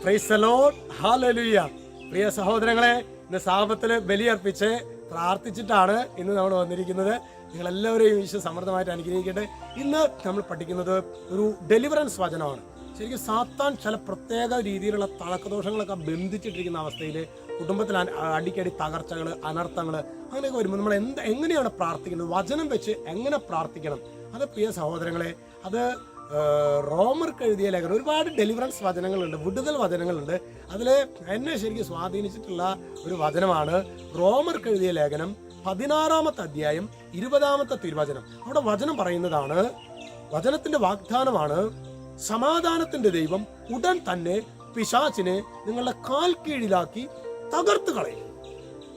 Price the Lord, hallelujah. പ്രിയ സഹോദരങ്ങളെ, ഇന്ന് സാപത്തില് ബലിയർപ്പിച്ച് പ്രാർത്ഥിച്ചിട്ടാണ് ഇന്ന് നമ്മൾ വന്നിരിക്കുന്നത്. നിങ്ങളെല്ലാവരെയും ഈശോ സമൃദ്ധമായിട്ട് അനുഗ്രഹിക്കട്ടെ. ഇന്ന് നമ്മൾ പഠിക്കുന്നത് ഒരു ഡെലിവറൻസ് വചനമാണ്. ശരിക്കും സാത്താൻ ചില പ്രത്യേക രീതിയിലുള്ള തളക്കദോഷങ്ങളൊക്കെ ബന്ധിച്ചിട്ടിരിക്കുന്ന അവസ്ഥയിൽ കുടുംബത്തിൽ അടിക്കടി തകർച്ചകൾ, അനർത്ഥങ്ങൾ അങ്ങനെയൊക്കെ വരുമ്പോൾ നമ്മൾ എങ്ങനെയാണ് പ്രാർത്ഥിക്കുന്നത്, വചനം വെച്ച് എങ്ങനെ പ്രാർത്ഥിക്കണം, അത് പ്രിയ സഹോദരങ്ങളെ, അത് റോമർക്ക് എഴുതിയ ലേഖനം ഒരുപാട് ഡെലിവറൻസ് വചനങ്ങളുണ്ട്, വിടുതൽ വചനങ്ങളുണ്ട്. അതിൽ എന്നെ ശരിക്കും സ്വാധീനിച്ചിട്ടുള്ള ഒരു വചനമാണ് റോമർക്ക് എഴുതിയ ലേഖനം 16-ാമത്തെ അധ്യായം 20-ാമത്തെ തിരുവചനം. അവിടെ വചനം പറയുന്നതാണ്, വചനത്തിന്റെ വാഗ്ദാനമാണ്, സമാധാനത്തിന്റെ ദൈവം ഉടൻ തന്നെ പിശാചിനെ നിങ്ങളുടെ കാൽ കീഴിലാക്കി തകർത്ത് കളയും.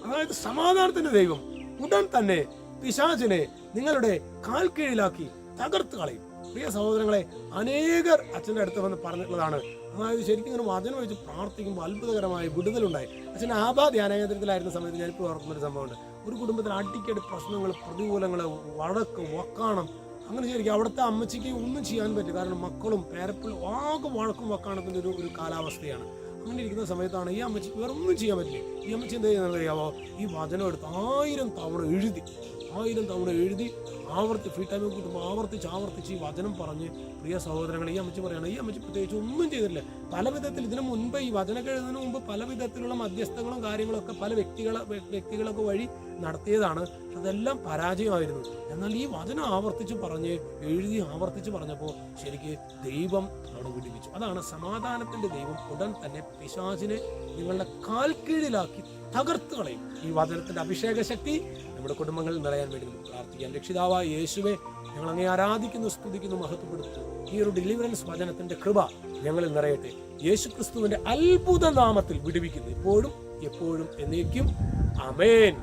അതായത് സമാധാനത്തിന്റെ ദൈവം ഉടൻ തന്നെ പിശാചിനെ നിങ്ങളുടെ കാൽ കീഴിലാക്കി തകർത്ത് കളയും. പ്രിയ സഹോദരങ്ങളെ, അനേകർ അച്ഛൻ്റെ അടുത്ത് വന്ന് പറഞ്ഞിട്ടുള്ളതാണ്. അതായത് ശരിക്കും ഇങ്ങനെ വചനം വെച്ച് പ്രാർത്ഥിക്കുമ്പോൾ അത്ഭുതകരമായ വിടുതലുണ്ടായി. അച്ഛൻ ആബാ ധ്യാനകേന്ദ്രത്തിലായിരുന്ന സമയത്ത് ഞാനിപ്പോൾ ഓർക്കുന്നൊരു സംഭവമുണ്ട്. ഒരു കുടുംബത്തിൽ അടിക്കടി പ്രശ്നങ്ങൾ, പ്രതികൂലങ്ങൾ, വഴക്ക്, വക്കാണം, അങ്ങനെ ശരിക്കും അവിടുത്തെ അമ്മച്ചിക്ക് ഒന്നും ചെയ്യാൻ പറ്റില്ല. കാരണം മക്കളും പേരപ്പിളും ആകെ വഴക്കും വക്കാണത്തിൻ്റെ ഒരു കാലാവസ്ഥയാണ്. അങ്ങനെ ഇരിക്കുന്ന സമയത്താണ് ഈ അമ്മച്ചിക്ക് വേറെ ഒന്നും ചെയ്യാൻ പറ്റില്ല. ഈ അമ്മച്ചി എന്താ ചെയ്യുന്നത് അറിയാമോ? ഈ വചനം എടുത്ത് 1000 തവണ എഴുതി ആവർത്തി ഫ്രീ ടൈം കിട്ടുമ്പോൾ ആവർത്തിച്ച് ഈ വചനം പറഞ്ഞ്, പ്രിയ സഹോദരങ്ങൾ, ഈ അമ്മച്ചി പറയുകയാണ്, ഈ അമ്മച്ചി പ്രത്യേകിച്ച് ഒന്നും ചെയ്തിട്ടില്ല. പല വിധത്തിൽ ഇതിനു മുൻപ് ഈ വചനമൊക്കെ എഴുതുന്നതിന് മുമ്പ് പല വിധത്തിലുള്ള മധ്യസ്ഥങ്ങളും കാര്യങ്ങളൊക്കെ പല വ്യക്തികളൊക്കെ വഴി നടത്തിയതാണ്. അതെല്ലാം പരാജയമായിരുന്നു. എന്നാൽ ഈ വചനം ആവർത്തിച്ച് പറഞ്ഞപ്പോൾ ശരിക്ക് ദൈവം അവിടെ വിടുവിച്ചു. അതാണ് സമാധാനത്തിന്റെ ദൈവം ഉടൻ തന്നെ പിശാചിനെ നിങ്ങളുടെ കാൽ കീഴിലാക്കി തകർത്ത് കളയും. ഈ വചനത്തിന്റെ അഭിഷേക ശക്തി നമ്മുടെ കുടുംബങ്ങളിൽ നിറയാൻ വേണ്ടി നമുക്ക് പ്രാർത്ഥിക്കാം. രക്ഷിതാവായ യേശുവെ, ഞങ്ങൾ അങ്ങേ ആരാധിക്കുന്നു, സ്തുതിക്കുന്നു, മഹത്വപ്പെടുത്തുന്നു. ഈ ഒരു ഡെലിവറൻസ് വചനത്തിന്റെ കൃപ ഞങ്ങളിൽ നിറയട്ടെ. യേശു ക്രിസ്തുവിന്റെ അത്ഭുത നാമത്തിൽ വിടുവിക്കുന്നു, ഇപ്പോഴും എപ്പോഴും എന്നേക്കും. ആമേൻ.